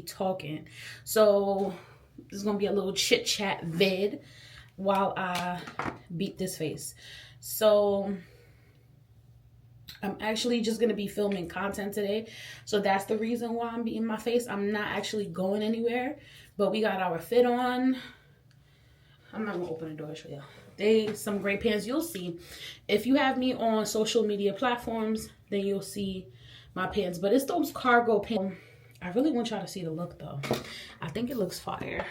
be talking. So this is gonna be a little chit chat vid while I beat this face. So I'm actually just gonna be filming content today. So that's the reason why I'm beating my face. I'm not actually going anywhere, but we got our fit on. I'm not gonna open the door to show y'all. They some great pants. You'll see. If you have me on social media platforms, then you'll see my pants. But it's those cargo pants. I really want y'all to see the look though. I think it looks fire.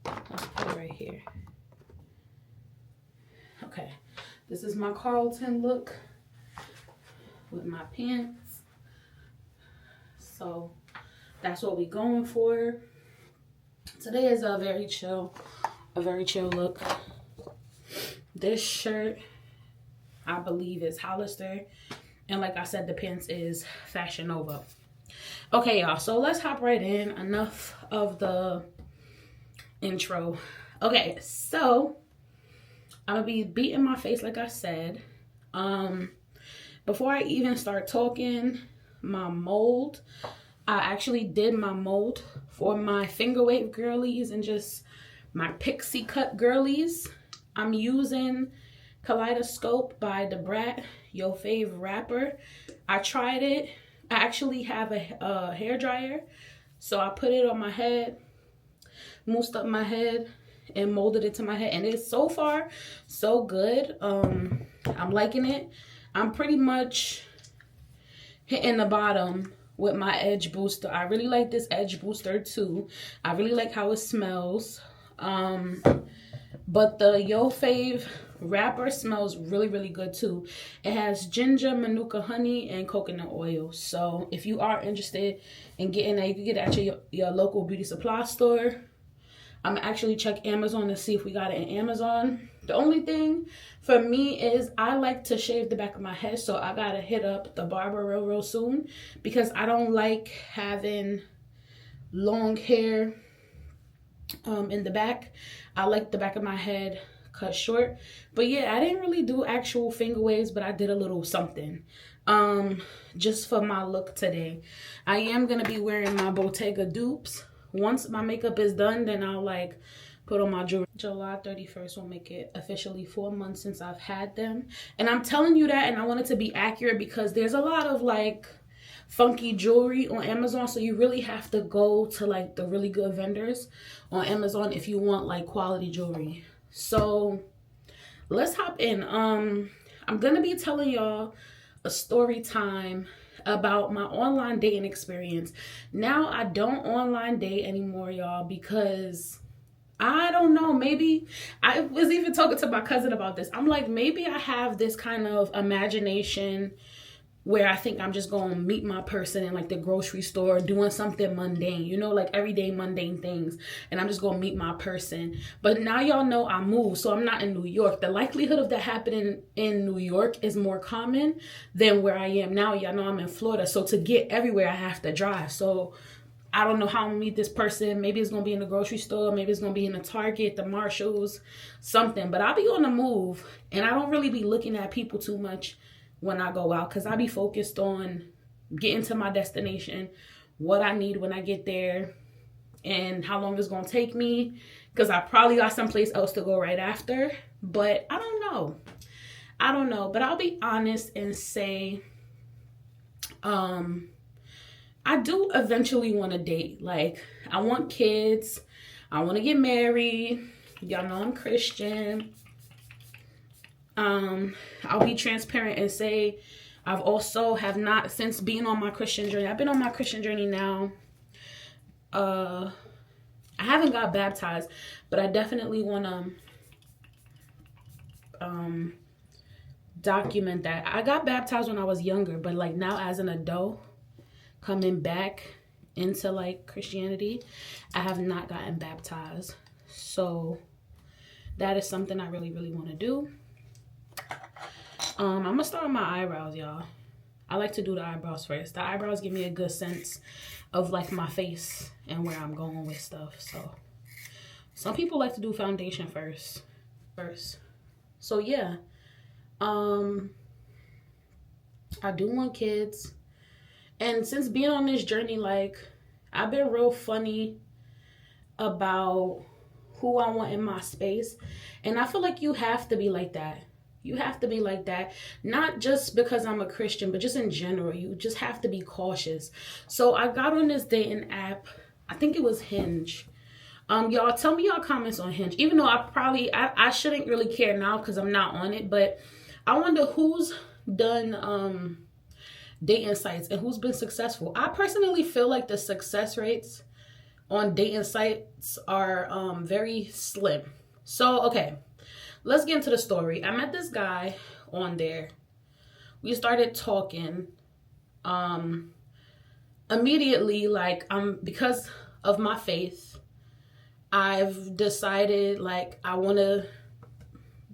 Let's put it right here. Okay. This is my Carlton look with my pants. So that's what we going for. Today is a very chill look. This shirt, I believe, is Hollister. And like I said, the pants is Fashion Nova. Okay, y'all. So let's hop right in. Enough of the intro. Okay, so I'm going to be beating my face like I said. Before I even start talking, my mold. I actually did my mold for my finger wave girlies and just my pixie cut girlies. I'm using Kaleidoscope by the Brat, your fave rapper. I tried it. I actually have a hair dryer, so I put it on my head, moussed up my head, and molded it to my head, and it's so far so good. I'm liking it. I'm pretty much hitting the bottom with my edge booster. I really like this edge booster too. I really like how it smells. But the Yo Fave wrapper smells really good too. It has ginger, manuka honey, and coconut oil. So if you are interested in getting that, you can get it at your local beauty supply store. I'm actually check Amazon to see if we got it in Amazon. The only thing for me is I like to shave the back of my head, so I gotta hit up the barber real soon because I don't like having long hair in the back. I like the back of my head cut short. But yeah, I didn't really do actual finger waves, but I did a little something just for my look today. I am gonna be wearing my Bottega dupes. Once my makeup is done, then I'll like put on my jewelry. July 31st will make it officially 4 months since I've had them. And I'm telling you that, and I want it to be accurate because there's a lot of like funky jewelry on Amazon. So you really have to go to like the really good vendors on Amazon if you want like quality jewelry. So let's hop in. I'm gonna be telling y'all a story time about my online dating experience. Now I don't online date anymore, y'all, because I don't know, maybe I was even talking to my cousin about this. I'm like, maybe I have this kind of imagination where I think I'm just gonna meet my person in like the grocery store doing something mundane, you know, like everyday mundane things, and I'm just gonna meet my person. But now y'all know I moved, so I'm not in New York. The likelihood of that happening in New York is more common than where I am now. Y'all know I'm in Florida, so to get everywhere I have to drive. So I don't know how I'm gonna meet this person. Maybe it's gonna be in the grocery store, maybe it's gonna be in the Target, the Marshalls, something. But I'll be on the move, and I don't really be looking at people too much when I go out because I be focused on getting to my destination, what I need when I get there, and how long it's gonna take me, because I probably got someplace else to go right after. But I don't know. But I'll be honest and say I do eventually want to date. Like, I want kids, I want to get married. Y'all know I'm Christian. I'll be transparent and say I've also have not, since being on my Christian journey, I've been on my Christian journey now. I haven't got baptized, but I definitely want to document that. I got baptized when I was younger, but like now as an adult coming back into like Christianity, I have not gotten baptized. So that is something I really want to do. I'm gonna start with my eyebrows, y'all. I like to do the eyebrows first. The eyebrows give me a good sense of like my face and where I'm going with stuff. So some people like to do foundation first. So yeah, I do want kids. And since being on this journey, like, I've been real funny about who I want in my space. And I feel like you have to be like that. You have to be like that. Not just because I'm a Christian, but just in general. You just have to be cautious. So I got on this dating app. I think it was Hinge. Y'all tell me y'all comments on Hinge. Even though I shouldn't really care now because I'm not on it. But I wonder who's done dating sites and who's been successful. I personally feel like the success rates on dating sites are very slim. So, okay, let's get into the story. I met this guy on there. We started talking. Immediately, like, because of my faith, I've decided, like, I want to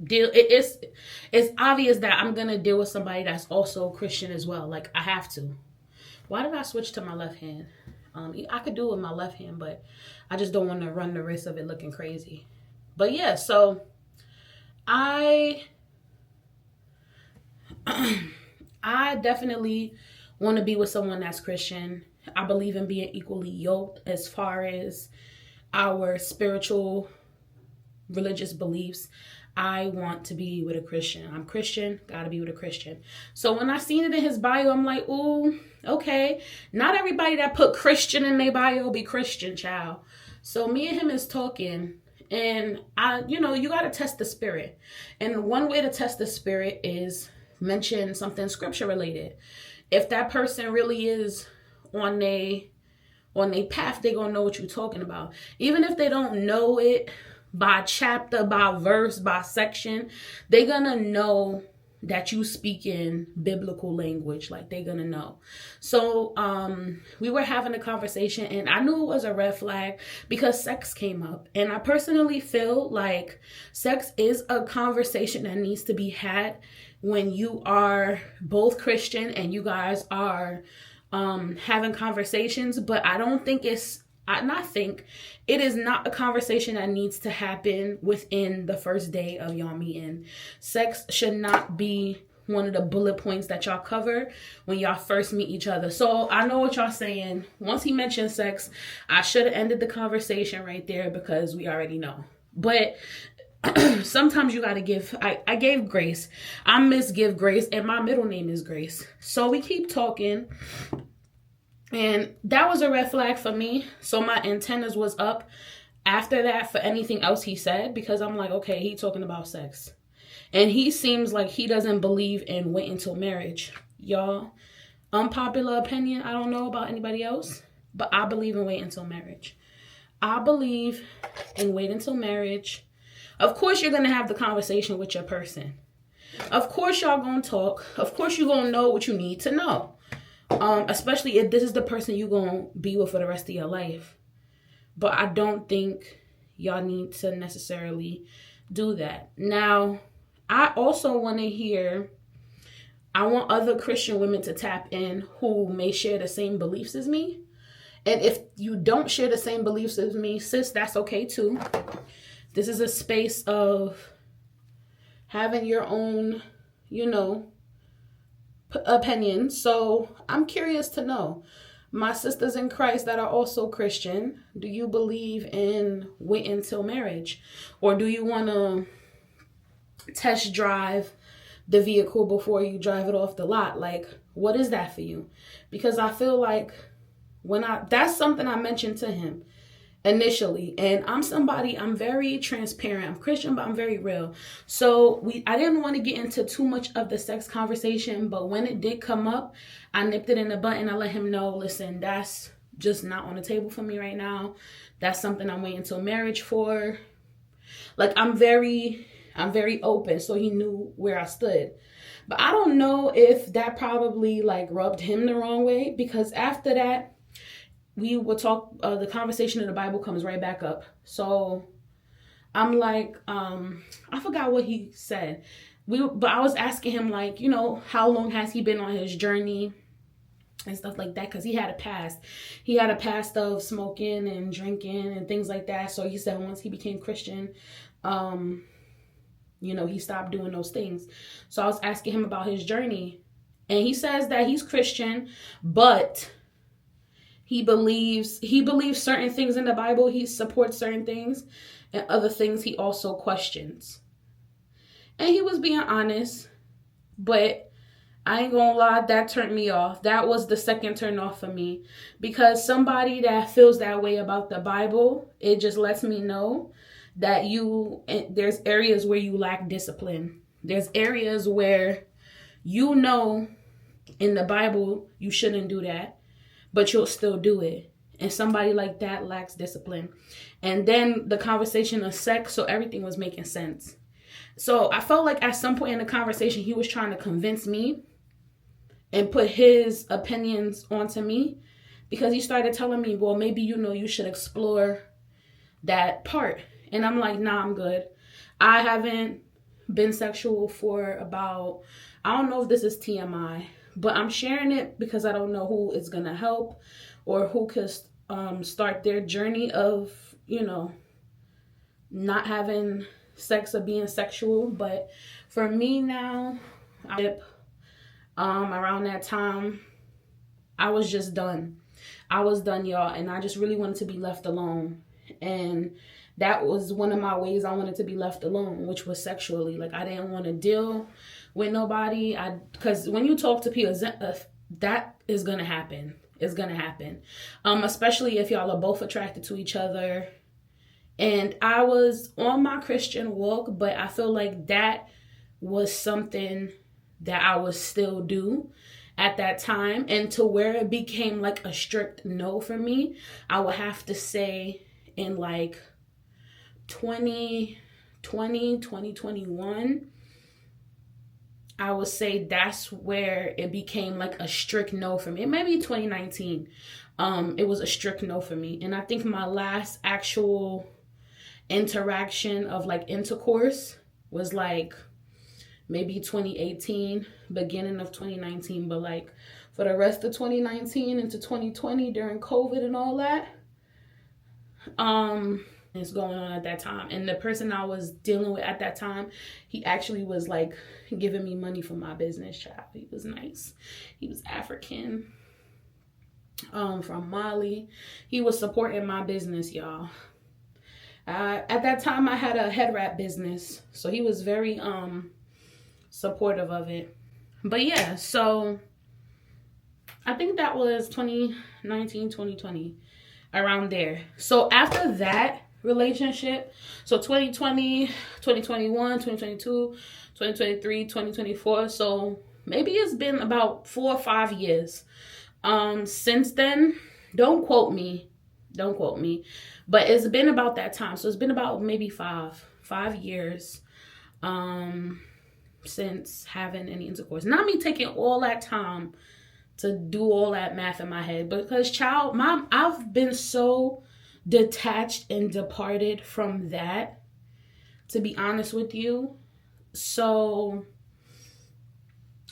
deal. It's obvious that I'm going to deal with somebody that's also Christian as well. Like, I have to. Why did I switch to my left hand? I could do it with my left hand, but I just don't want to run the risk of it looking crazy. But yeah, so I definitely want to be with someone that's Christian. I believe in being equally yoked as far as our spiritual, religious beliefs. I want to be with a Christian. I'm Christian, gotta be with a Christian. So when I seen it in his bio, I'm like, ooh, okay. Not everybody that put Christian in their bio be Christian, child. So me and him is talking, and you gotta test the spirit. And one way to test the spirit is mention something scripture related. If that person really is on their path, they're gonna know what you're talking about. Even if they don't know it by chapter, by verse, by section, they're gonna know that you speak in biblical language. Like, they're gonna know. So we were having a conversation, and I knew it was a red flag because sex came up. And I personally feel like sex is a conversation that needs to be had when you are both Christian and you guys are having conversations. But I don't think it is not a conversation that needs to happen within the first day of y'all meeting. Sex should not be one of the bullet points that y'all cover when y'all first meet each other. So I know what y'all saying. Once he mentioned sex, I should have ended the conversation right there because we already know. But sometimes you gotta give. I gave grace. I misgive grace, and my middle name is Grace. So we keep talking. And that was a red flag for me. So my antennas was up after that for anything else he said, because I'm like, okay, he talking about sex. And he seems like he doesn't believe in wait until marriage. Y'all, unpopular opinion, I don't know about anybody else, but I believe in wait until marriage. I believe in wait until marriage. Of course, you're going to have the conversation with your person. Of course, y'all going to talk. Of course, you're going to know what you need to know. Especially if this is the person you're going to be with for the rest of your life. But I don't think y'all need to necessarily do that. Now, I also want to I want other Christian women to tap in who may share the same beliefs as me. And if you don't share the same beliefs as me, sis, that's okay too. This is a space of having your own, opinion. So I'm curious to know, my sisters in Christ that are also Christian, do you believe in wait until marriage? Or do you want to test drive the vehicle before you drive it off the lot? Like, what is that for you? Because I feel like that's something I mentioned to him initially. And I'm very transparent. I'm Christian, but I'm very real. So I didn't want to get into too much of the sex conversation, but when it did come up, I nipped it in the butt and I let him know, listen, that's just not on the table for me right now. That's something I'm waiting until marriage for. Like, I'm very open, so he knew where I stood. But I don't know if that probably rubbed him the wrong way, because after that, we would talk, the conversation in the Bible comes right back up. So I'm like, I forgot what he said. But I was asking him, how long has he been on his journey and stuff like that? Because he had a past. He had a past of smoking and drinking and things like that. So he said once he became Christian, he stopped doing those things. So I was asking him about his journey. And he says that he's Christian, but He believes certain things in the Bible. He supports certain things, and other things he also questions. And he was being honest, but I ain't gonna lie, that turned me off. That was the second turn off for me. Because somebody that feels that way about the Bible, it just lets me know that there's areas where you lack discipline. There's areas where you know in the Bible you shouldn't do that, but you'll still do it. And somebody like that lacks discipline. And then the conversation of sex, so everything was making sense. So I felt like at some point in the conversation, he was trying to convince me and put his opinions onto me, because he started telling me, well, maybe you should explore that part. And I'm like, nah, I'm good. I haven't been sexual for about, I don't know if this is TMI, but I'm sharing it because I don't know who it's going to help or who could start their journey of, not having sex or being sexual. But for me now, around that time, I was just done. I was done, y'all, and I just really wanted to be left alone. And that was one of my ways I wanted to be left alone, which was sexually. Like, I didn't want to deal with nobody. Because when you talk to people, that is going to happen. It's going to happen. Especially if y'all are both attracted to each other. And I was on my Christian walk, but I feel like that was something that I would still do at that time. And to where it became like a strict no for me, I would have to say in like 2021, I would say that's where it became like a strict no for me. Maybe 2019, it was a strict no for me. And I think my last actual interaction of like intercourse was like maybe 2018, beginning of 2019. But like for the rest of 2019 into 2020 during COVID and all that, it's going on at that time. And the person I was dealing with at that time, he actually was like giving me money for my business, child. He was nice. He was African, from Mali. He was supporting my business, y'all. At that time, I had a head wrap business, so he was very supportive of it. But yeah, so I think that was 2019, 2020, around there. So after that relationship, so 2020, 2021, 2022, 2023, 2024, so maybe it's been about 4 or 5 years since then. Don't quote me, but it's been about that time. So it's been about maybe 5 years since having any intercourse. Not me taking all that time to do all that math in my head, because I've been so detached and departed from that, to be honest with you. So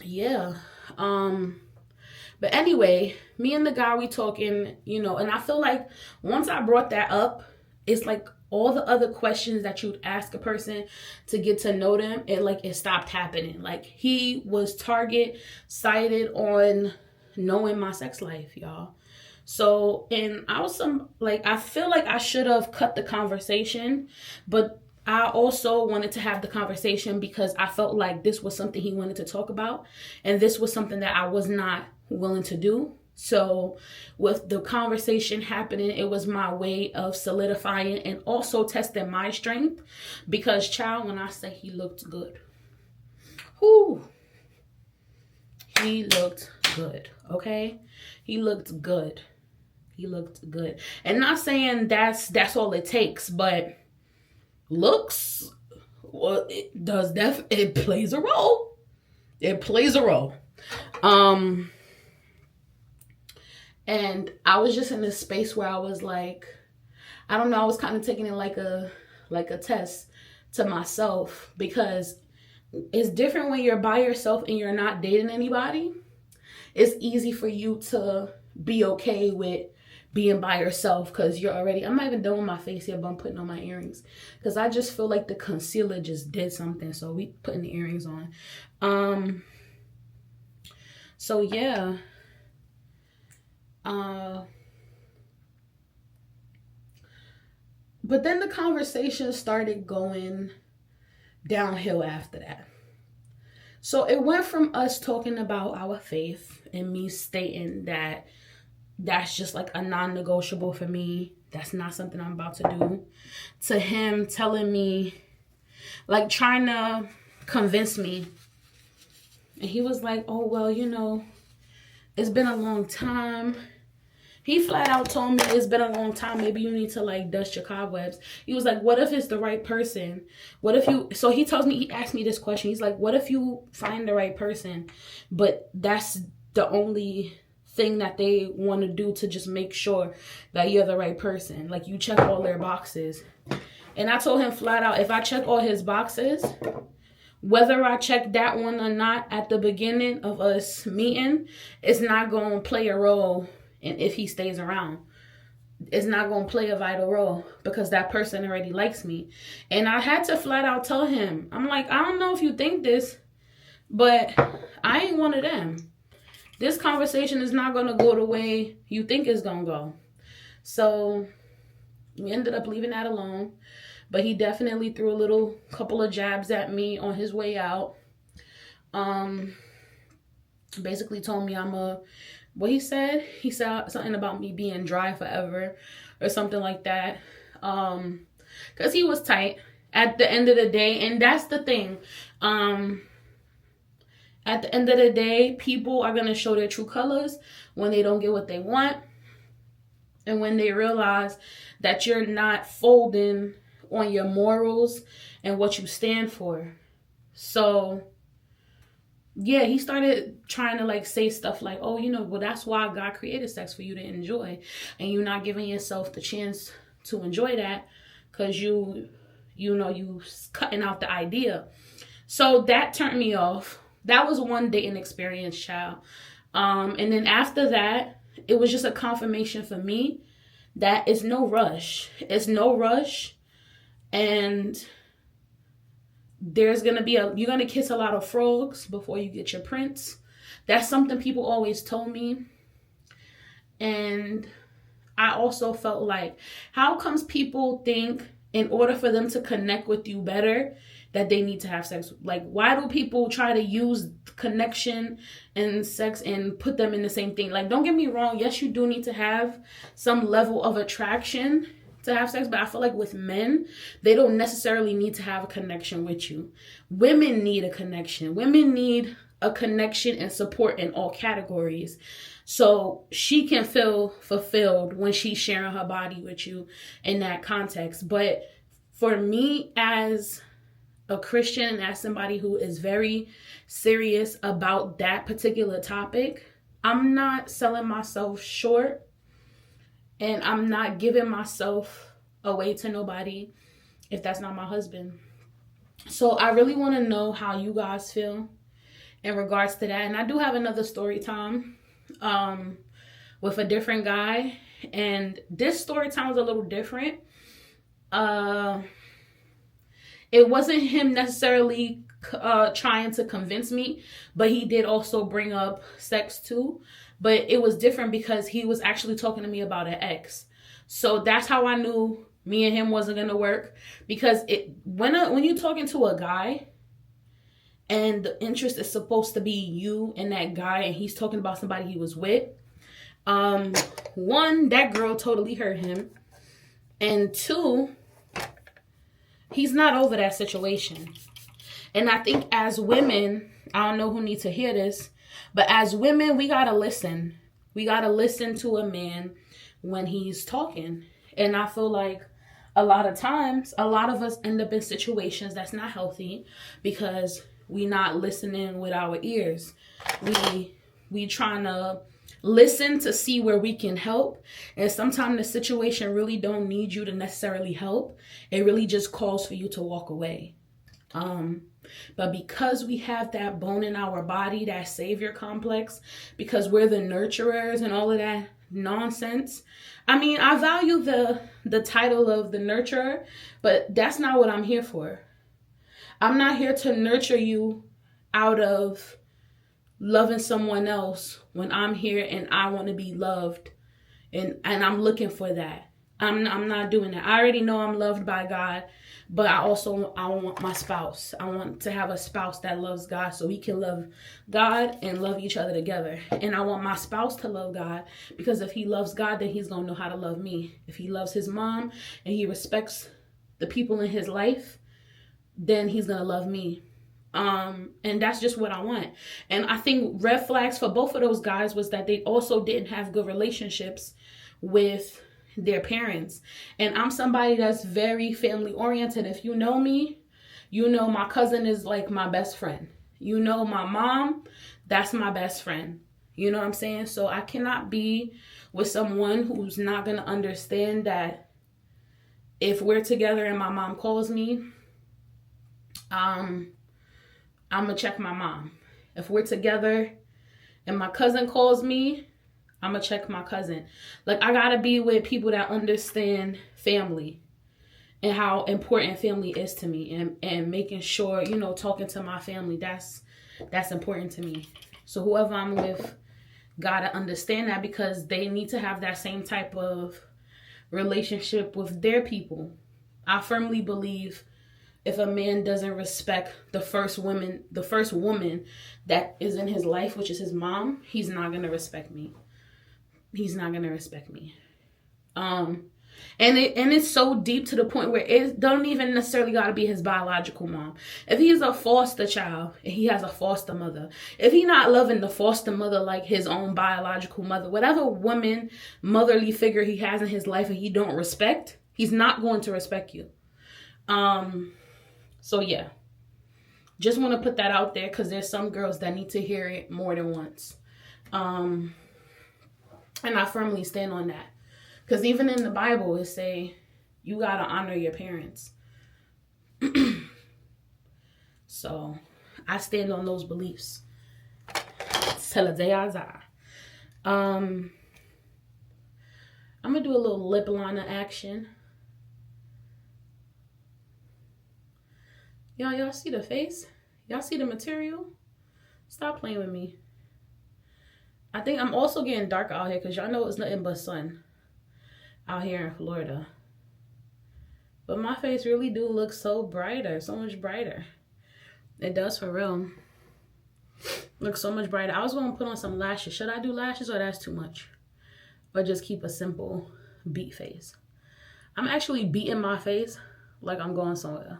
yeah, but anyway, me and the guy, we talking, and I feel like once I brought that up, it's like all the other questions that you'd ask a person to get to know them, it stopped happening. Like, he was target sighted on knowing my sex life, y'all. So, and I feel like I should have cut the conversation, but I also wanted to have the conversation because I felt like this was something he wanted to talk about, and this was something that I was not willing to do. So with the conversation happening, it was my way of solidifying and also testing my strength, because child, when I say he looked good, he looked good. Okay, he looked good. And not saying that's all it takes, but looks, well, it plays a role. And I was just in this space where I was like, I don't know, I was kind of taking it like a test to myself, because it's different when you're by yourself and you're not dating anybody. It's easy for you to be okay with being by yourself, because you're already, I'm not even done with my face yet, but I'm putting on my earrings because I just feel like the concealer just did something. So we putting the earrings on. So yeah. But then the conversation started going downhill after that. So it went from us talking about our faith and me stating that that's just like a non-negotiable for me, that's not something I'm about to do, to him telling me, like trying to convince me. And he was like, oh, well, you know, it's been a long time. He flat out told me it's been a long time. Maybe you need to like dust your cobwebs. He was like, what if it's the right person? What if you, so he tells me, he asked me this question. He's like, what if you find the right person, but that's the only thing that they want to do to just make sure that you're the right person? Like you check all their boxes. And I told him flat out, if I check all his boxes, whether I check that one or not at the beginning of us meeting, it's not going to play a role. And if he stays around, it's not going to play a vital role because that person already likes me. And I had to flat out tell him, I'm like, I don't know if you think this, but I ain't one of them. This conversation is not going to go the way you think it's going to go. So we ended up leaving that alone. But he definitely threw a couple of jabs at me on his way out. Basically told me what he said something about me being dry forever or something like that. Because he was tight at the end of the day. And that's the thing. At the end of the day, people are going to show their true colors when they don't get what they want. And when they realize that you're not folding on your morals and what you stand for. So yeah, he started trying to like say stuff like, oh, you know, well, that's why God created sex, for you to enjoy, and you're not giving yourself the chance to enjoy that because you cutting out the idea. So that turned me off. That was one dating experience, child. And then after that, it was just a confirmation for me that it's no rush. It's no rush. And there's going to be you're going to kiss a lot of frogs before you get your prince. That's something people always told me. And I also felt like, how comes people think in order for them to connect with you better that they need to have sex? Like, why do people try to use connection and sex and put them in the same thing? Like, don't get me wrong. Yes, you do need to have some level of attraction to have sex, but I feel like with men, they don't necessarily need to have a connection with you. Women need a connection. Women need a connection and support in all categories, so she can feel fulfilled when she's sharing her body with you in that context. But for me, as a Christian, as somebody who is very serious about that particular topic, I'm not selling myself short. And I'm not giving myself away to nobody if that's not my husband. So I really want to know how you guys feel in regards to that. And I do have another story time with a different guy. And this story time was a little different. It wasn't him necessarily trying to convince me, but he did also bring up sex too. But it was different because he was actually talking to me about an ex. So that's how I knew me and him wasn't going to work. Because when you're talking to a guy and the interest is supposed to be you and that guy, and he's talking about somebody he was with, one, that girl totally hurt him. And two, he's not over that situation. And I think as women, I don't know who needs to hear this, but as women, we got to listen. We got to listen to a man when he's talking. And I feel like a lot of times, a lot of us end up in situations that's not healthy because we not listening with our ears. We trying to listen to see where we can help. And sometimes the situation really don't need you to necessarily help. It really just calls for you to walk away. But because we have that bone in our body, that savior complex, because we're the nurturers and all of that nonsense. I mean, I value the title of the nurturer, but that's not what I'm here for. I'm not here to nurture you out of loving someone else when I'm here and I want to be loved and I'm looking for that. I'm not doing that. I already know I'm loved by God, but I want my spouse. I want to have a spouse that loves God so we can love God and love each other together. And I want my spouse to love God, because if he loves God, then he's going to know how to love me. If he loves his mom and he respects the people in his life, then he's going to love me. And that's just what I want. And I think red flags for both of those guys was that they also didn't have good relationships with their parents. And I'm somebody that's very family oriented. If you know me, you know my cousin is like my best friend. You know my mom, that's my best friend. You know what I'm saying? So I cannot be with someone who's not going to understand that if we're together and my mom calls me, I'm going to check my mom. If we're together and my cousin calls me, I'm going to check my cousin. Like, I got to be with people that understand family and how important family is to me, and making sure, you know, talking to my family, that's important to me. So whoever I'm with got to understand that, because they need to have that same type of relationship with their people. I firmly believe if a man doesn't respect the first woman that is in his life, which is his mom, he's not going to respect me. He's not going to respect me. And it's so deep to the point where it don't even necessarily got to be his biological mom. If he's a foster child and he has a foster mother, if he not loving the foster mother like his own biological mother, whatever woman, motherly figure he has in his life and he don't respect, he's not going to respect you. So yeah, just want to put that out there, because there's some girls that need to hear it more than once. And I firmly stand on that. Because even in the Bible, it say, you got to honor your parents. So, I stand on those beliefs. Till the day I die. I'm going to do a little lip liner action. Y'all see the face? Y'all see the material? Stop playing with me. I think I'm also getting darker out here, because y'all know it's nothing but sun out here in Florida. But my face really do look so brighter, so much brighter. It does, for real. Looks so much brighter. I was going to put on some lashes. Should I do lashes, or that's too much? Or just keep a simple beat face? I'm actually beating my face like I'm going somewhere.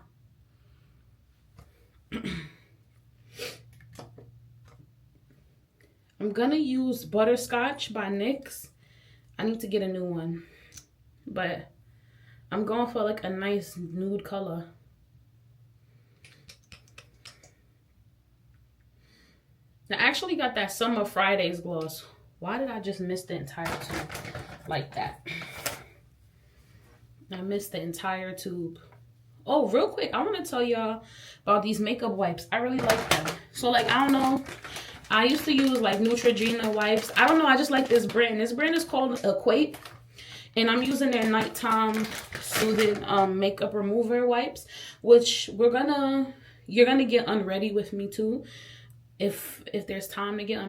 I'm gonna use Butterscotch by NYX. I need to get a new one, but I'm going for like a nice nude color. I actually got that Summer Fridays gloss. Why did I just miss the entire tube like that? I missed the entire tube. Oh, real quick, I want to tell y'all about these makeup wipes. I really like them. So, like, I don't know. I used to use, like, Neutrogena wipes. I don't know. I just like this brand. This brand is called Equate. And I'm using their nighttime soothing makeup remover wipes. Which you're going to get unready with me, too. If there's time to get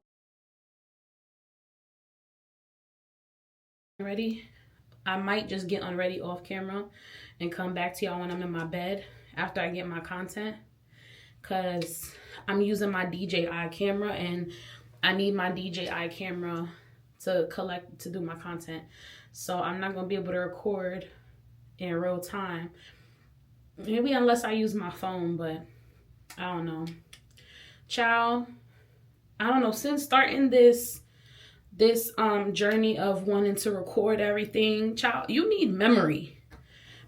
unready. I might just get unready off camera and come back to y'all when I'm in my bed after I get my content, because I'm using my DJI camera and I need my DJI camera to do my content. So I'm not going to be able to record in real time. Maybe unless I use my phone, but I don't know. Child, I don't know. Since starting this journey of wanting to record everything, child, you need memory.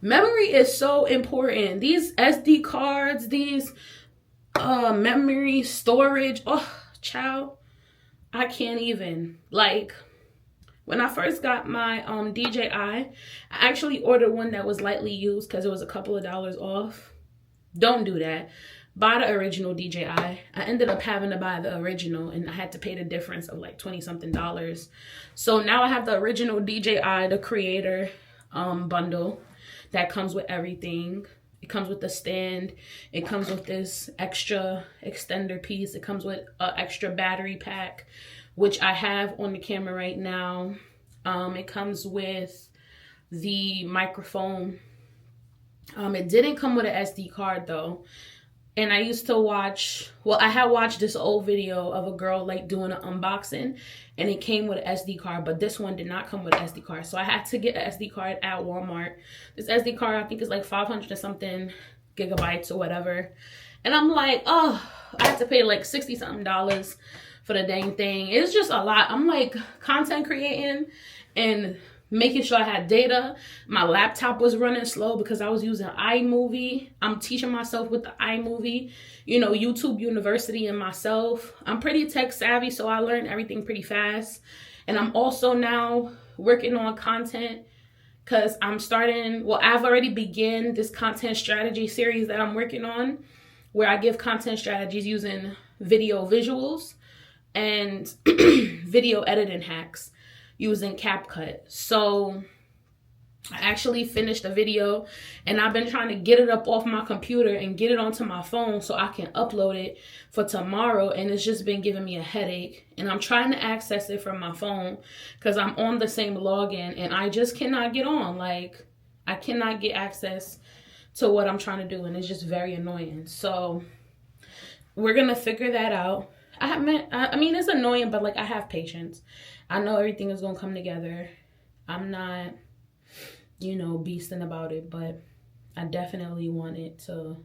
Memory is so important. These SD cards, these memory storage, oh, child, I can't even. Like, when I first got my DJI, I actually ordered one that was lightly used because it was a couple of dollars off. Don't do that. Buy the original DJI. I ended up having to buy the original, and I had to pay the difference of like $20-something. So now I have the original DJI, the creator bundle that comes with everything. It comes with the stand. It comes with this extra extender piece. It comes with an extra battery pack, which I have on the camera right now. It comes with the microphone. It didn't come with an SD card though. And I used to watch, well, I had watched this old video of a girl like doing an unboxing, and it came with an SD card, but this one did not come with an SD card. So I had to get an SD card at Walmart. This SD card, I think, is like 500 or something gigabytes or whatever. And I'm like, oh, I had to pay like 60 something dollars for the dang thing. It's just a lot. I'm like content creating and making sure I had data. My laptop was running slow because I was using iMovie. I'm teaching myself with the iMovie, you know, YouTube University and myself. I'm pretty tech savvy, so I learned everything pretty fast. And I'm also now working on content because I'm starting, well, I've already begun this content strategy series that I'm working on, where I give content strategies using video visuals and video editing hacks using CapCut. So I actually finished a video, and I've been trying to get it up off my computer and get it onto my phone so I can upload it for tomorrow, and it's just been giving me a headache. And I'm trying to access it from my phone because I'm on the same login, and I just cannot get on. Like, I cannot get access to what I'm trying to do, and it's just very annoying. So we're gonna figure that out. I mean, it's annoying, but like, I have patience. I know everything is gonna come together. I'm not, you know, beasting about it, but I definitely want it to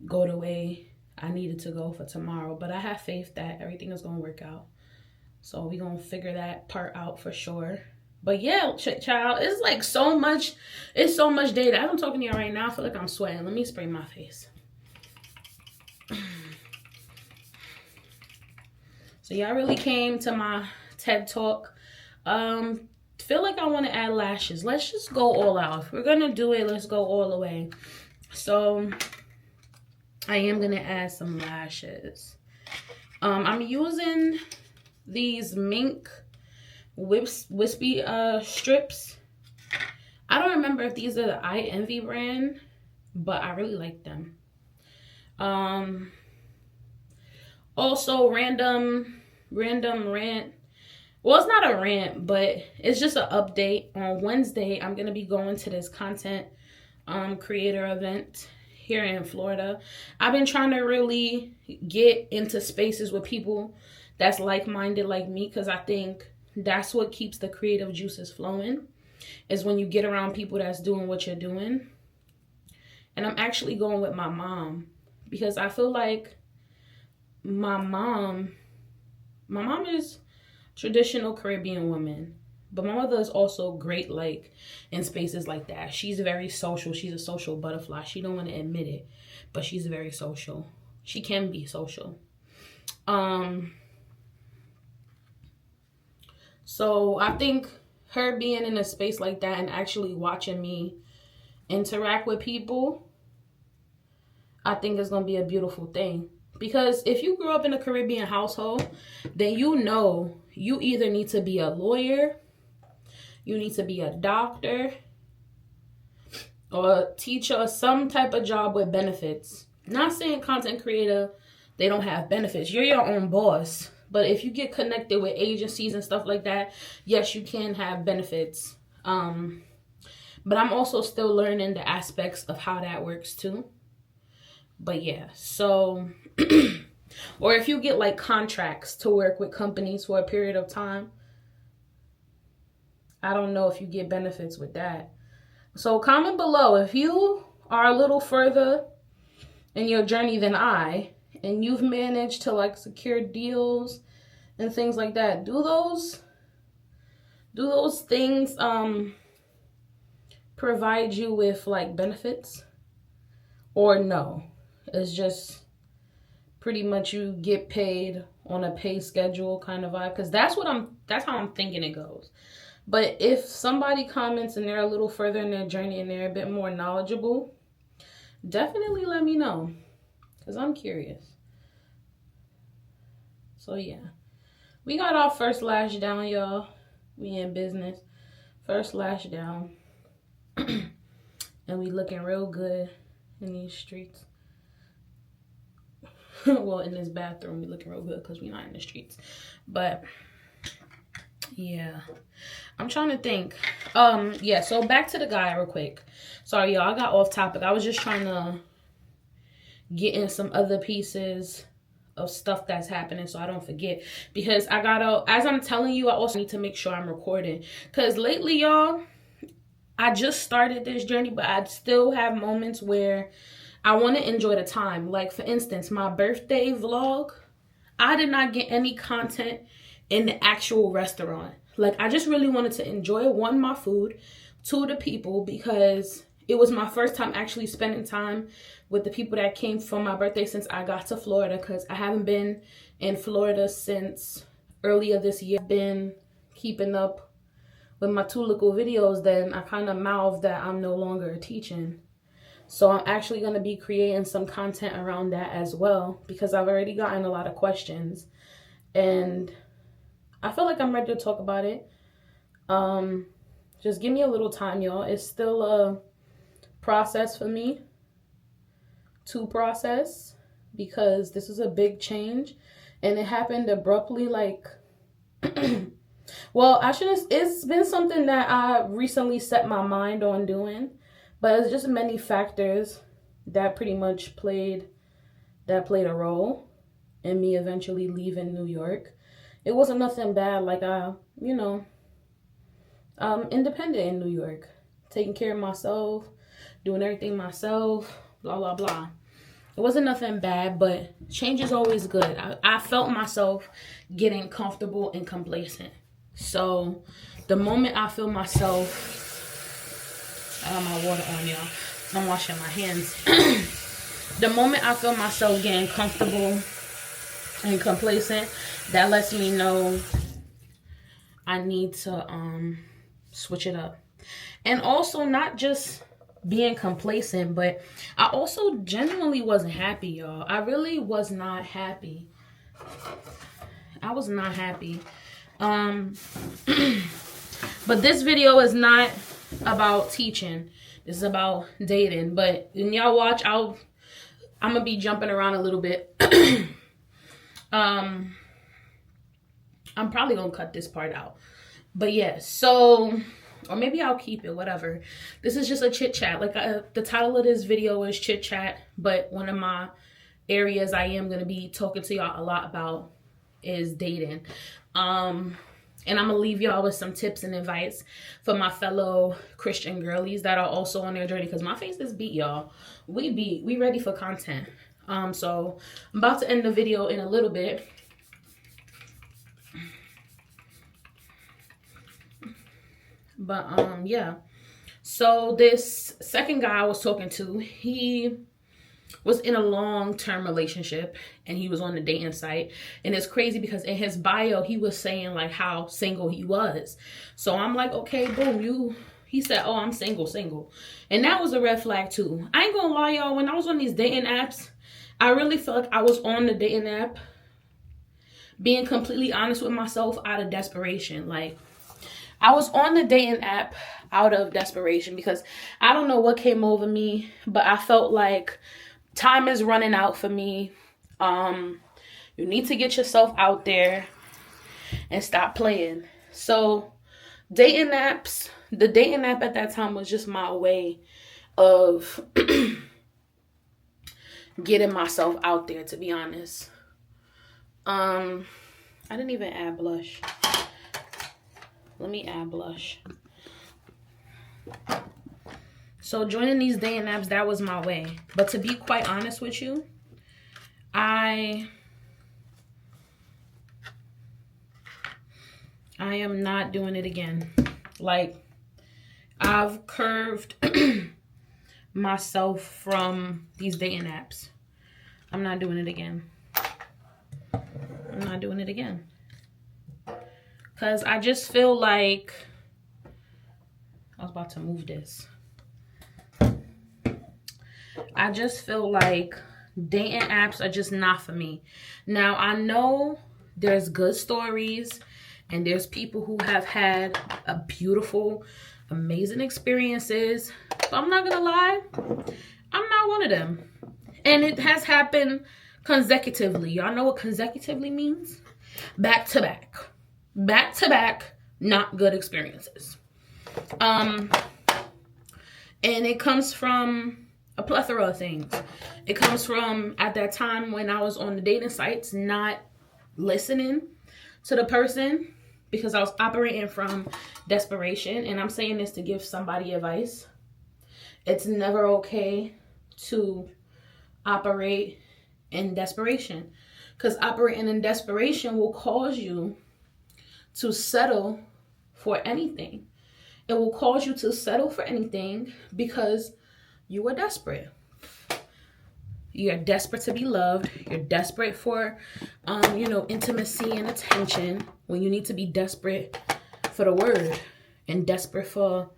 go the way I need it to go for tomorrow. But I have faith that everything is gonna work out. So we're gonna figure that part out for sure. But yeah, child, it's like so much, it's so much data. As I'm talking to y'all right now, I feel like I'm sweating. Let me spray my face. So y'all really came to my TED Talk. Feel like I want to add lashes. Let's just go all out. If we're gonna do it, let's go all the way. So I am gonna add some lashes. I'm using these mink wispy strips. I don't remember if these are the I Envy brand, but I really like them. Also random rant. Well, it's not a rant, but it's just an update. On Wednesday, I'm going to be going to this content creator event here in Florida. I've been trying to really get into spaces with people that's like-minded like me, because I think that's what keeps the creative juices flowing, is when you get around people that's doing what you're doing. And I'm actually going with my mom, because I feel like my mom is traditional Caribbean woman, but my mother is also great, like, in spaces like that. She's very social. She's a social butterfly. She don't want to admit it, but she's very social. She can be social. So I think her being in a space like that and actually watching me interact with people, I think is going to be a beautiful thing. Because if you grew up in a Caribbean household, then you know you either need to be a lawyer, you need to be a doctor, or a teacher, or some type of job with benefits. Not saying content creator, they don't have benefits. You're your own boss. But if you get connected with agencies and stuff like that, yes, you can have benefits. But I'm also still learning the aspects of how that works too. But yeah, so, or if you get like contracts to work with companies for a period of time, I don't know if you get benefits with that. So comment below if you are a little further in your journey than I, and you've managed to like secure deals and things like that. Do those things provide you with like benefits, or no? It's just pretty much you get paid on a pay schedule kind of vibe, because that's how I'm thinking it goes. But if somebody comments and they're a little further in their journey and they're a bit more knowledgeable, definitely let me know, because I'm curious. So yeah, we got our first lash down, y'all. We in business. First lash down. And we looking real good in these streets. Well, in this bathroom, we looking real good because we're not in the streets. But Yeah. I'm trying to think. Yeah, so back to the guy real quick. Sorry, y'all, I got off topic. I was just trying to get in some other pieces of stuff that's happening so I don't forget. Because I gotta, as I'm telling you, I also need to make sure I'm recording. Because lately, y'all, I just started this journey, but I still have moments where I want to enjoy the time. Like, for instance, my birthday vlog, I did not get any content in the actual restaurant. Like, I just really wanted to enjoy, one, my food, two, the people, because it was my first time actually spending time with the people that came for my birthday since I got to Florida, because I haven't been in Florida since earlier this year. I've been keeping up with my two little videos, then I kind of mouthed that I'm no longer teaching. So I'm actually going to be creating some content around that as well, because I've already gotten a lot of questions and I feel like I'm ready to talk about it. Just give me a little time, y'all. It's still a process for me to process, because this is a big change and it happened abruptly. Like, well, it's been something that I recently set my mind on doing, but it's just many factors that pretty much played a role in me eventually leaving New York. It wasn't nothing bad. Like, independent in New York, taking care of myself, doing everything myself, blah, blah, blah. It wasn't nothing bad, but change is always good. I felt myself getting comfortable and complacent. So the moment I feel myself, I got my water on, y'all. I'm washing my hands. The moment I feel myself getting comfortable and complacent, that lets me know I need to switch it up. And also, not just being complacent, but I also genuinely wasn't happy, y'all. I really was not happy. I was not happy. But this video is not about teaching. This is about dating. But when y'all watch, I'm gonna be jumping around a little bit. I'm probably gonna cut this part out. But yeah, so, or maybe I'll keep it, whatever. This is just a chit chat. Like, the title of this video is chit chat, but one of my areas I am gonna be talking to y'all a lot about is dating. And I'm gonna leave y'all with some tips and advice for my fellow Christian girlies that are also on their journey, because my face is beat, y'all. We ready for content. So I'm about to end the video in a little bit. But yeah. So this second guy I was talking to, he was in a long-term relationship and he was on the dating site. And it's crazy because in his bio, he was saying like how single he was. So I'm like, okay, boom, he said, oh, I'm single. And that was a red flag too. I ain't gonna lie, y'all, when I was on these dating apps, I really felt like I was on the dating app being completely honest with myself out of desperation. Like, I was on the dating app out of desperation because I don't know what came over me, but I felt like time is running out for me. You need to get yourself out there and stop playing. So dating apps, the dating app at that time was just my way of getting myself out there, to be honest. I didn't even add blush. Let me add blush. So joining these dating apps, that was my way. But to be quite honest with you, I am not doing it again. Like, I've curved myself from these dating apps. I'm not doing it again. I'm not doing it again. Because I just feel like, I was about to move this. I just feel like dating apps are just not for me. Now, I know there's good stories and there's people who have had a beautiful, amazing experiences. But I'm not gonna lie, I'm not one of them. And it has happened consecutively. Y'all know what consecutively means? Back to back. Back to back not good experiences. And it comes from a plethora of things. It comes from, at that time when I was on the dating sites, not listening to the person because I was operating from desperation. And I'm saying this to give somebody advice. It's never okay to operate in desperation, because operating in desperation will cause you to settle for anything. It will cause you to settle for anything because you are desperate. You're desperate to be loved. You're desperate for, intimacy and attention, when you need to be desperate for the word and desperate for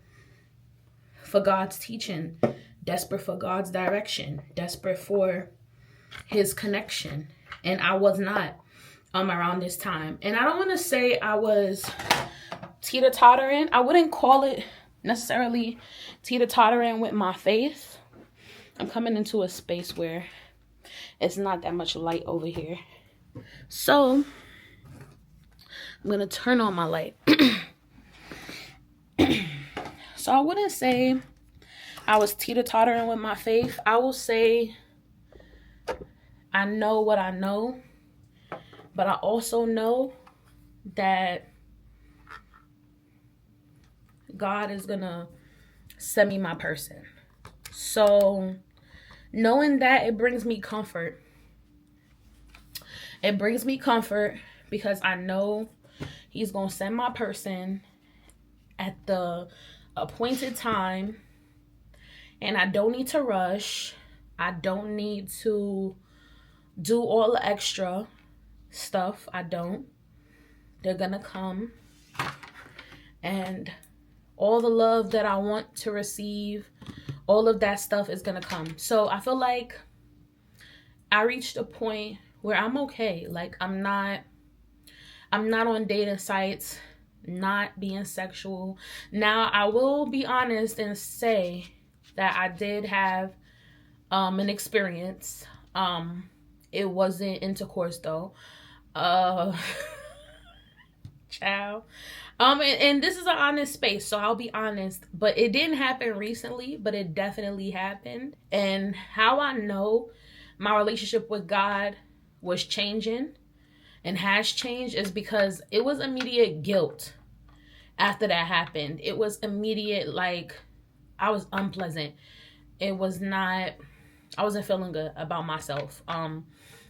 God's teaching, desperate for God's direction, desperate for his connection. And I was not around this time. And I don't want to say I was teeter-tottering. I wouldn't call it necessarily teeter-tottering with my faith. I'm coming into a space where it's not that much light over here. So I'm going to turn on my light. So I wouldn't say I was teeter-tottering with my faith. I will say I know what I know, but I also know that God is going to send me my person. So knowing that, it brings me comfort. It brings me comfort because I know he's going to send my person at the appointed time, and I don't need to rush. I don't need to do all the extra stuff. I don't. They're gonna come, and all the love that I want to receive, all of that stuff is gonna come. So I feel like I reached a point where I'm okay. Like I'm not on dating sites, not being sexual. Now I will be honest and say that I did have an experience. It wasn't intercourse though. Child. And this is an honest space, so I'll be honest. But it didn't happen recently, but it definitely happened. And how I know my relationship with God was changing and has changed is because it was immediate guilt after that happened. It was immediate, like, I was unpleasant. It was not, I wasn't feeling good about myself.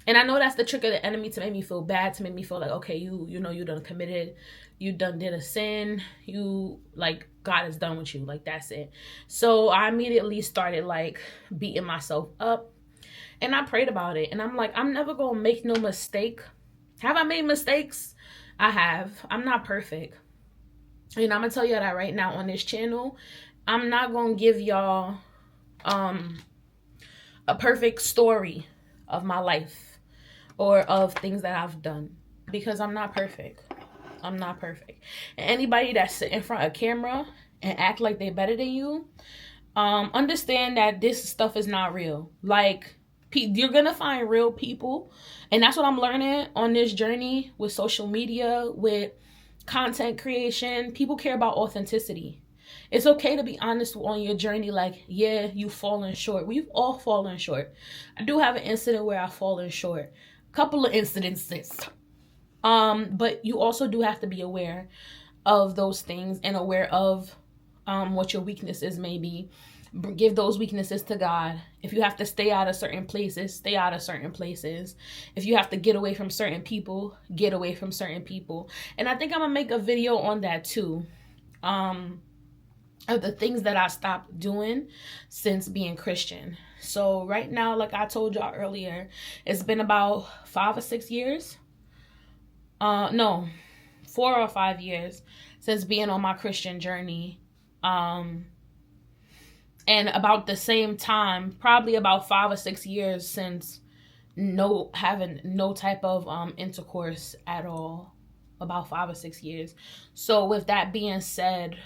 And I know that's the trick of the enemy, to make me feel bad, to make me feel like, okay, you know, you done committed, you done did a sin, you, like, God is done with you, like, that's it. So I immediately started, like, beating myself up, and I prayed about it, and I'm like, I'm never gonna make no mistake. Have I made mistakes? I have. I'm not perfect. And I'm gonna tell you that right now on this channel. I'm not gonna give y'all a perfect story of my life or of things that I've done, because I'm not perfect. I'm not perfect. And anybody that sit in front of camera and act like they better than you, understand that this stuff is not real. Like, you're gonna find real people, and that's what I'm learning on this journey with social media, with content creation. People care about authenticity. It's okay to be honest on your journey. Like, yeah, you've fallen short. We've all fallen short. I do have an incident where I've fallen short. A couple of incidences. But you also do have to be aware of those things and aware of what your weaknesses may be. Give those weaknesses to God. If you have to stay out of certain places, stay out of certain places. If you have to get away from certain people, get away from certain people. And I think I'm gonna make a video on that too. Of the things that I stopped doing since being Christian. So right now, like I told y'all earlier, it's been about 5 or 6 years. No, 4 or 5 years since being on my Christian journey. And about the same time, probably about 5 or 6 years since having no type of intercourse at all. About 5 or 6 years. So with that being said,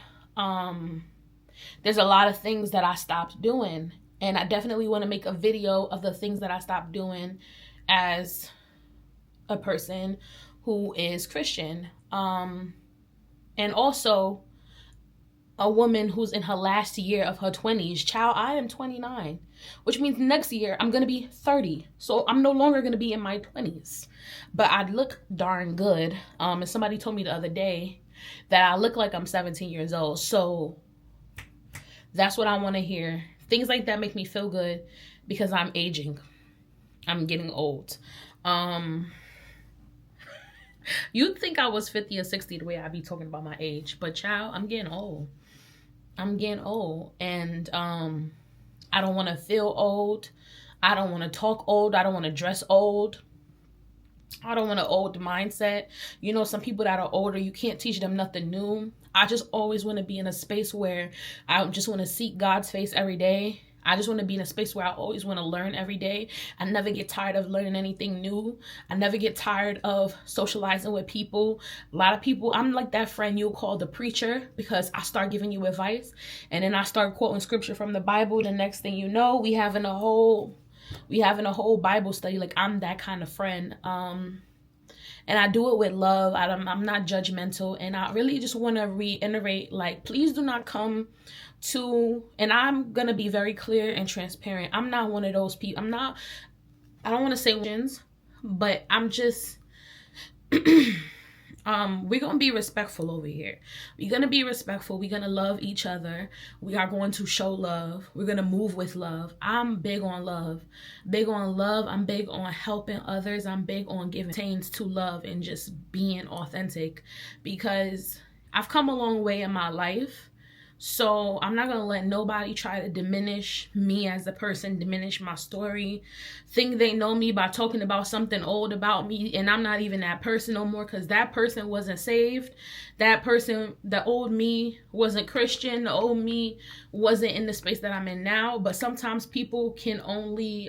there's a lot of things that I stopped doing, and I definitely want to make a video of the things that I stopped doing as a person who is Christian. And also a woman who's in her last year of her 20s. Child, I am 29, which means next year I'm going to be 30. So I'm no longer going to be in my 20s. But I look darn good. And somebody told me the other day that I look like I'm 17 years old. So that's what I want to hear. Things like that make me feel good because I'm aging. I'm getting old. You'd think I was 50 or 60 the way I be talking about my age. But child, I'm getting old. I'm getting old. And I don't want to feel old. I don't want to talk old. I don't want to dress old. I don't want an old mindset. You know, some people that are older, you can't teach them nothing new. I just always want to be in a space where I just want to seek God's face every day. I just want to be in a space where I always want to learn every day. I never get tired of learning anything new. I never get tired of socializing with people. A lot of people, I'm like that friend you'll call the preacher, because I start giving you advice and then I start quoting scripture from the Bible. The next thing you know, we having a whole Bible study. Like, I'm that kind of friend. And I do it with love. I'm not judgmental. And I really just want to reiterate, like, please do not come to, and I'm going to be very clear and transparent. I'm not one of those people. I don't want to say wins, but I'm just, we're going to be respectful over here. We're going to be respectful. We're going to love each other. We are going to show love. We're going to move with love. I'm big on love. Big on love. I'm big on helping others. I'm big on giving tains to love and just being authentic, because I've come a long way in my life. So I'm not going to let nobody try to diminish me as a person, diminish my story, think they know me by talking about something old about me, and I'm not even that person no more, because that person wasn't saved. That person, the old me, wasn't Christian. The old me wasn't in the space that I'm in now. But sometimes people can only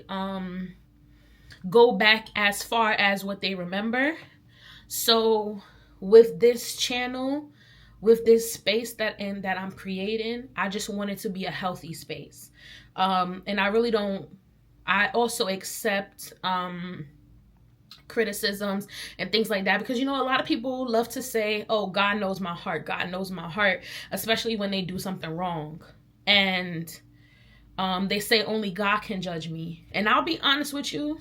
go back as far as what they remember. So with this channel, with this space that I'm creating, I just want it to be a healthy space. And I also accept criticisms and things like that, because, you know, a lot of people love to say, oh, God knows my heart. God knows my heart, especially when they do something wrong. And they say only God can judge me. And I'll be honest with you,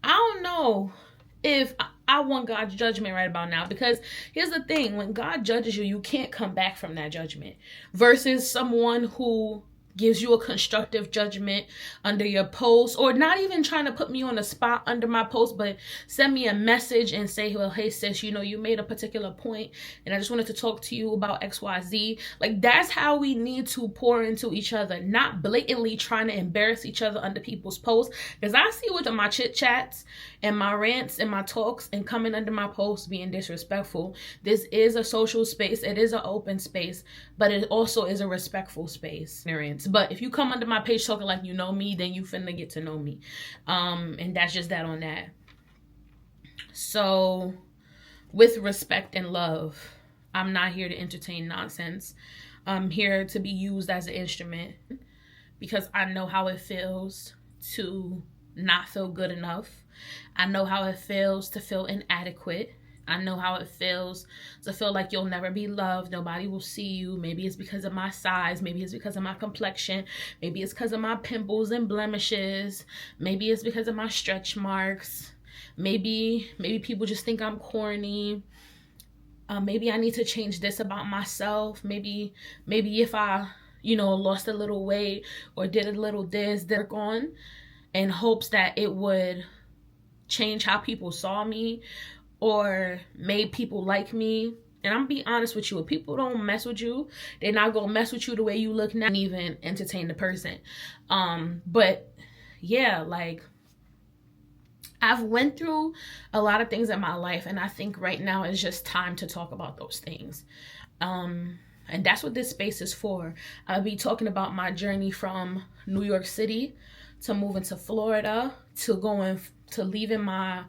I don't know if I want God's judgment right about now, because here's the thing: when God judges you, you can't come back from that judgment, versus someone who gives you a constructive judgment under your post, or not even trying to put me on the spot under my post, but send me a message and say, well, hey sis, you know, you made a particular point and I just wanted to talk to you about XYZ. Like, that's how we need to pour into each other, not blatantly trying to embarrass each other under people's posts. Because I see with my chit chats and my rants and my talks and coming under my posts being disrespectful. This is a social space. It is an open space, but it also is a respectful space. But if you come under my page talking like you know me, then you finna get to know me. And that's just that on that. So with respect and love, I'm not here to entertain nonsense. I'm here to be used as an instrument, because I know how it feels to not feel good enough. I know how it feels to feel inadequate. I know how it feels to feel like you'll never be loved. Nobody will see you. Maybe it's because of my size. Maybe it's because of my complexion. Maybe it's because of my pimples and blemishes. Maybe it's because of my stretch marks. Maybe people just think I'm corny. Maybe I need to change this about myself. Maybe if I, you know, lost a little weight or did a little this, they're gone, in hopes that it would change how people saw me or made people like me. And I'm be honest with you, if people don't mess with you, they're not gonna mess with you the way you look now and even entertain the person. But yeah, like, I've went through a lot of things in my life, and I think right now is just time to talk about those things. And that's what this space is for. I'll be talking about my journey from New York City to moving to Florida, to leaving my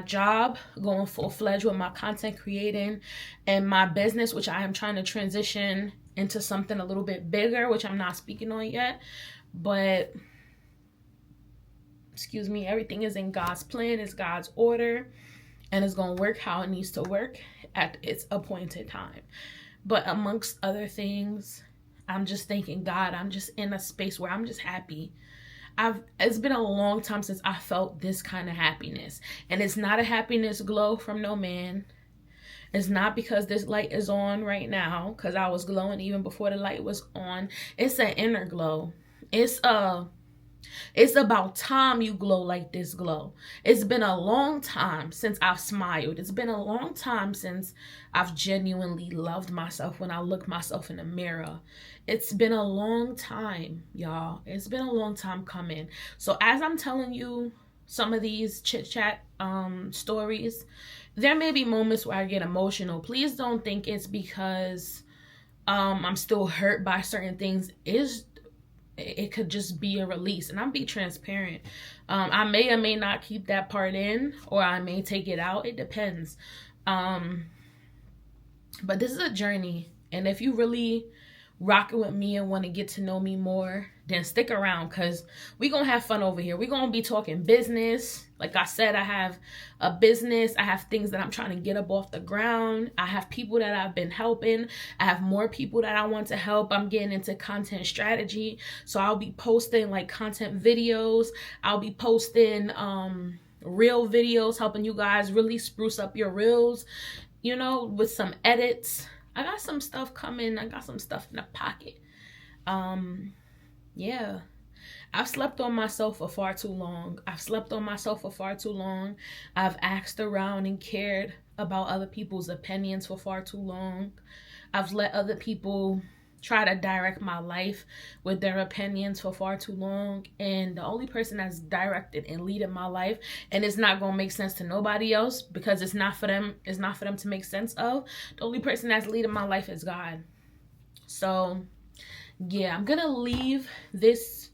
job, going full-fledged with my content creating and my business, which I am trying to transition into something a little bit bigger, which I'm not speaking on yet. But excuse me, everything is in God's plan, it's God's order. and it's going to work how it needs to work at its appointed time. But amongst other things, I'm just thanking God. I'm just in a space where I'm just happy. It's been a long time since I felt this kind of happiness. And it's not a happiness glow from no man. It's not because this light is on right now, because I was glowing even before the light was on. It's an inner glow. It's about time you glow like this glow. It's been a long time since I've smiled. It's been a long time since I've genuinely loved myself when I look myself in the mirror. It's been a long time, y'all. It's been a long time coming. So as I'm telling you some of these chit-chat stories, there may be moments where I get emotional. Please don't think it's because I'm still hurt by certain things. It could just be a release, and I'll be transparent. I may or may not keep that part in, or I may take it out. It depends. But this is a journey, and if you really rocking with me and want to get to know me more, then stick around, because we're gonna have fun over here. We're gonna be talking business. Like I said, I have a business. I have things that I'm trying to get up off the ground. I have people that I've been helping. I have more people that I want to help. I'm getting into content strategy, so I'll be posting like content videos. I'll be posting reel videos, helping you guys really spruce up your reels, you know, with some edits. I got some stuff coming. I got some stuff in the pocket. Yeah. I've slept on myself for far too long. I've asked around and cared about other people's opinions for far too long. I've let other people try to direct my life with their opinions for far too long. And the only person that's directed and leading my life, and it's not going to make sense to nobody else because it's not for them to make sense of. The only person that's leading my life is God. So yeah, I'm gonna leave this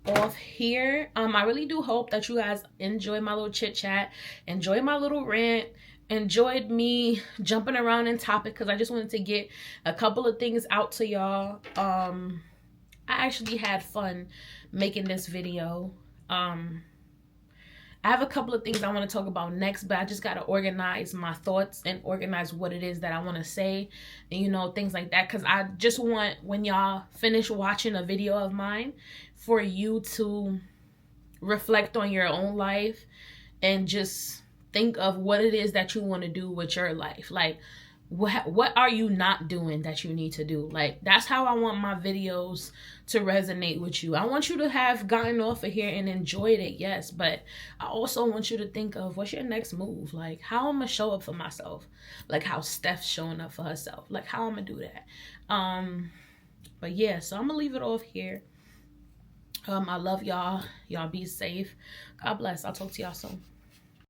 off here. I really do hope that you guys enjoy my little chit chat, enjoy my little rant, enjoyed me jumping around in topic, because I just wanted to get a couple of things out to y'all. I actually had fun making this video. I have a couple of things I want to talk about next, but I just got to organize my thoughts and organize what it is that I want to say, and you know, things like that. Because I just want, when y'all finish watching a video of mine, for you to reflect on your own life and just think of what it is that you want to do with your life. Like, what are you not doing that you need to do? Like, that's how I want my videos to resonate with you. I want you to have gotten off of here and enjoyed it, yes, but I also want you to think of what's your next move. Like, how I'm gonna show up for myself, like how Steph's showing up for herself, like how I'm gonna do that. But yeah, so I'm gonna leave it off here. I love y'all. Y'all be safe. God bless. I'll talk to y'all soon.